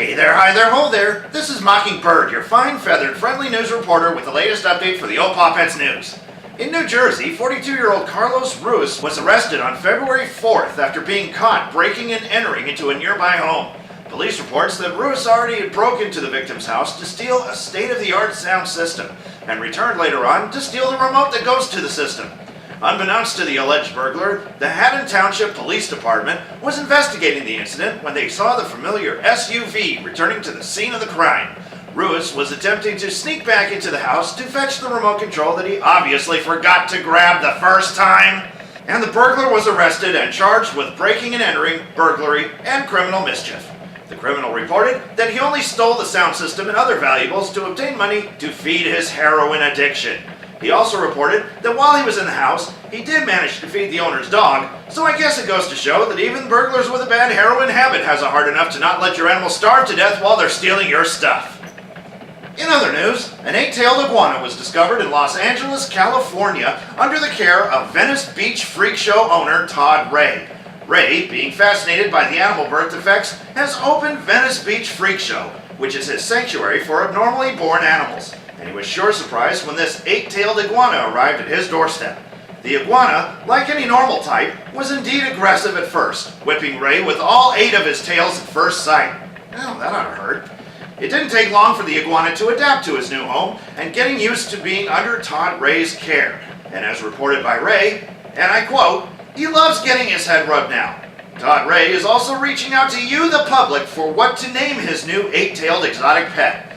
Hey there, hi there, ho there. This is Mockingbird, your fine, feathered, friendly news reporter with the latest update for the old Pawpets news. In New Jersey, 42-year-old Carlos Ruiz was arrested on February 4th after being caught breaking and entering into a nearby home. Police reports that Ruiz already had broken into the victim's house to steal a state-of-the-art sound system and returned later on to steal the remote that goes to the system. Unbeknownst to the alleged burglar, the Haddon Township Police Department was investigating the incident when they saw the familiar SUV returning to the scene of the crime. Ruiz was attempting to sneak back into the house to fetch the remote control that he obviously forgot to grab the first time. And the burglar was arrested and charged with breaking and entering, burglary, and criminal mischief. The criminal reported that he only stole the sound system and other valuables to obtain money to feed his heroin addiction. He also reported that while he was in the house, he did manage to feed the owner's dog, so I guess it goes to show that even burglars with a bad heroin habit has it hard enough to not let your animal starve to death while they're stealing your stuff. In other news, an 8-tailed iguana was discovered in Los Angeles, California, under the care of Venice Beach Freak Show owner Todd Ray. Ray, being fascinated by the animal birth defects, has opened Venice Beach Freak Show, which is his sanctuary for abnormally born animals. And he was sure surprised when this 8-tailed iguana arrived at his doorstep. The iguana, like any normal type, was indeed aggressive at first, whipping Ray with all 8 of his tails at first sight. Well, that ought to hurt. It didn't take long for the iguana to adapt to his new home and getting used to being under Todd Ray's care. And as reported by Ray, and I quote, "He loves getting his head rubbed now." Todd Ray is also reaching out to you, the public, for what to name his new 8-tailed exotic pet.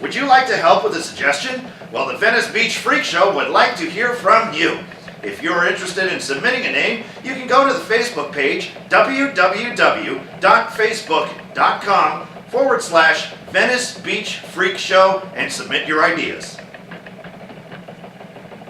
Would you like to help with a suggestion? Well, the Venice Beach Freak Show would like to hear from you. If you're interested in submitting a name, you can go to the Facebook page www.facebook.com/Venice Beach Freak Show and submit your ideas.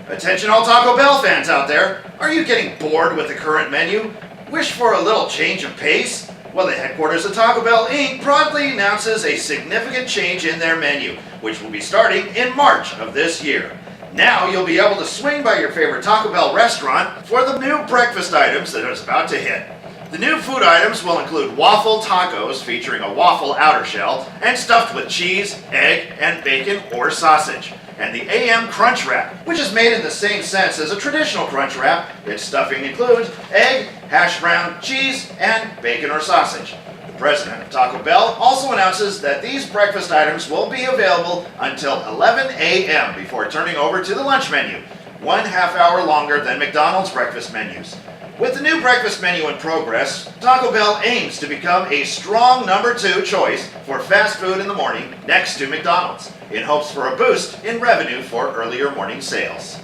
Attention all Taco Bell fans out there. Are you getting bored with the current menu? Wish for a little change of pace? Well, the headquarters of Taco Bell Inc. proudly announces a significant change in their menu, which will be starting in March of this year. Now you'll be able to swing by your favorite Taco Bell restaurant for the new breakfast items that is about to hit. The new food items will include waffle tacos featuring a waffle outer shell and stuffed with cheese, egg, and bacon or sausage. And the AM Crunch Wrap, which is made in the same sense as a traditional Crunch Wrap. Its stuffing includes egg, hash brown, cheese, and bacon or sausage. The president of Taco Bell also announces that these breakfast items will be available until 11 a.m. before turning over to the lunch menu, 1/2 hour longer than McDonald's breakfast menus. With the new breakfast menu in progress, Taco Bell aims to become a strong number 2 choice for fast food in the morning next to McDonald's, in hopes for a boost in revenue for earlier morning sales.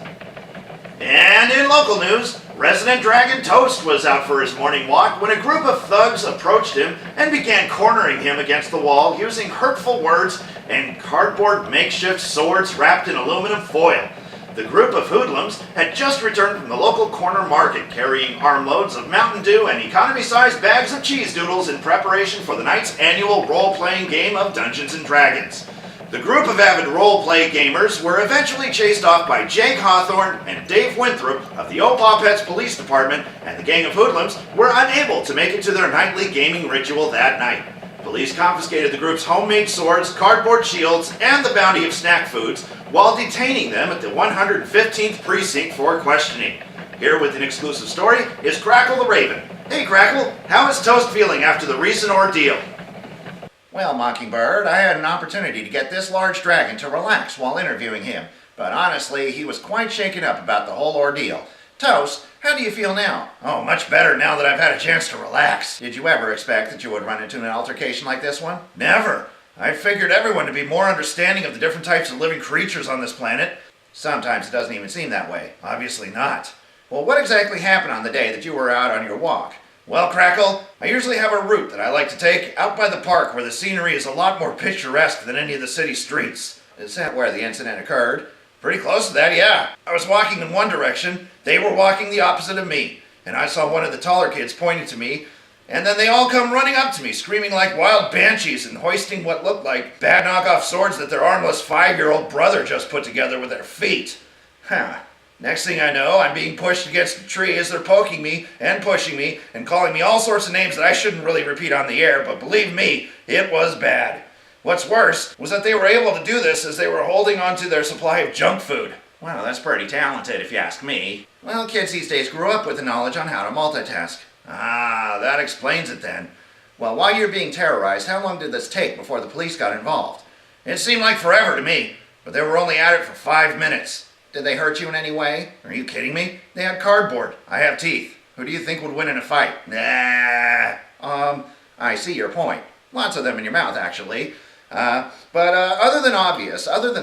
And in local news, resident Dragon Toast was out for his morning walk when a group of thugs approached him and began cornering him against the wall using hurtful words and cardboard makeshift swords wrapped in aluminum foil. The group of hoodlums had just returned from the local corner market carrying armloads of Mountain Dew and economy-sized bags of cheese doodles in preparation for the night's annual role-playing game of Dungeons & Dragons. The group of avid role-play gamers were eventually chased off by Jake Hawthorne and Dave Winthrop of the Pawpets Police Department, and the gang of hoodlums were unable to make it to their nightly gaming ritual that night. Police confiscated the group's homemade swords, cardboard shields, and the bounty of snack foods while detaining them at the 115th Precinct for questioning. Here with an exclusive story is Crackle the Raven. Hey Crackle, how is Toast feeling after the recent ordeal? Well, Mockingbird, I had an opportunity to get this large dragon to relax while interviewing him, but honestly, he was quite shaken up about the whole ordeal. Toast, how do you feel now? Oh, much better now that I've had a chance to relax. Did you ever expect that you would run into an altercation like this one? Never. I figured everyone to be more understanding of the different types of living creatures on this planet. Sometimes it doesn't even seem that way. Obviously not. Well, what exactly happened on the day that you were out on your walk? Well, Crackle, I usually have a route that I like to take out by the park where the scenery is a lot more picturesque than any of the city streets. Is that where the incident occurred? Pretty close to that, yeah. I was walking in one direction, they were walking the opposite of me, and I saw one of the taller kids pointing to me, and then they all come running up to me, screaming like wild banshees and hoisting what looked like bad knockoff swords that their armless 5-year-old brother just put together with their feet. Next thing I know, I'm being pushed against a tree as they're poking me and pushing me and calling me all sorts of names that I shouldn't really repeat on the air, but believe me, it was bad. What's worse was that they were able to do this as they were holding on to their supply of junk food. Wow, that's pretty talented if you ask me. Well, kids these days grew up with the knowledge on how to multitask. Ah, that explains it then. Well, while you're being terrorized, how long did this take before the police got involved? It seemed like forever to me, but they were only at it for 5 minutes. Did they hurt you in any way? Are you kidding me? They had cardboard. I have teeth. Who do you think would win in a fight? Nah. I see your point. Lots of them in your mouth, actually. But other than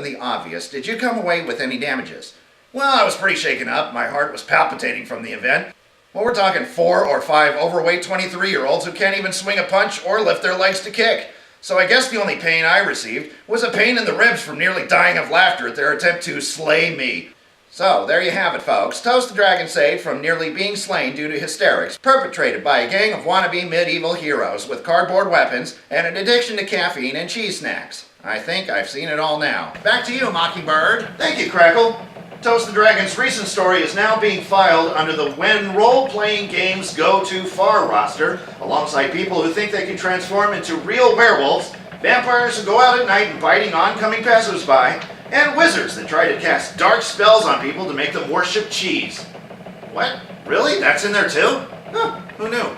the obvious, did you come away with any damages? Well, I was pretty shaken up. My heart was palpitating from the event. Well, we're talking 4 or 5 overweight 23-year-olds who can't even swing a punch or lift their legs to kick. So I guess the only pain I received was a pain in the ribs from nearly dying of laughter at their attempt to slay me. So, there you have it, folks. Toast the Dragon saved from nearly being slain due to hysterics perpetrated by a gang of wannabe medieval heroes with cardboard weapons and an addiction to caffeine and cheese snacks. I think I've seen it all now. Back to you, Mockingbird. Thank you, Crackle. Toast the Dragon's recent story is now being filed under the When Role-Playing Games Go Too Far roster, alongside people who think they can transform into real werewolves, vampires who go out at night and biting oncoming passersby, and wizards that try to cast dark spells on people to make them worship cheese. What? Really? That's in there too? Huh, who knew?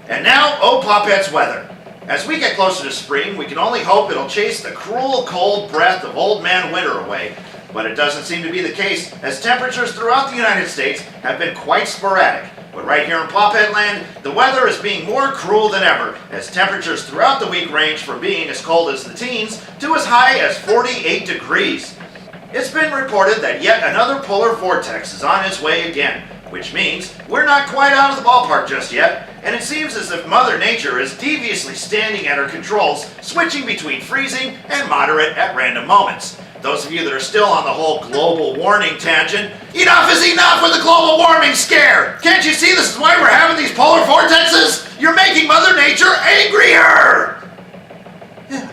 And now, Pawpets weather. As we get closer to spring, we can only hope it'll chase the cruel cold breath of Old Man Winter away. But it doesn't seem to be the case, as temperatures throughout the United States have been quite sporadic. But right here in Pawpet Land, the weather is being more cruel than ever, as temperatures throughout the week range from being as cold as the teens to as high as 48 degrees. It's been reported that yet another polar vortex is on its way again, which means we're not quite out of the ballpark just yet, and it seems as if Mother Nature is deviously standing at her controls, switching between freezing and moderate at random moments. Those of you that are still on the whole global warming tangent, enough is enough with the global warming scare! Can't you see this is why we're having these polar vortexes? You're making Mother Nature angrier! Yeah.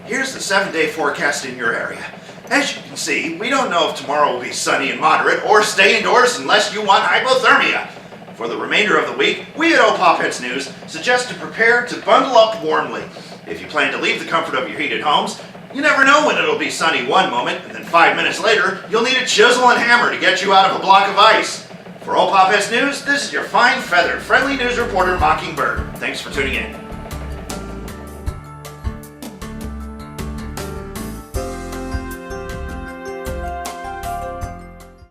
Here's the 7-day forecast in your area. As you can see, we don't know if tomorrow will be sunny and moderate or stay indoors unless you want hypothermia. For the remainder of the week, we at Pawpets News suggest to prepare to bundle up warmly. If you plan to leave the comfort of your heated homes, you never know when it'll be sunny one moment, and then 5 minutes later, you'll need a chisel and hammer to get you out of a block of ice. For Pawpets News, this is your fine, feathered, friendly news reporter, Mockingbird. Thanks for tuning in.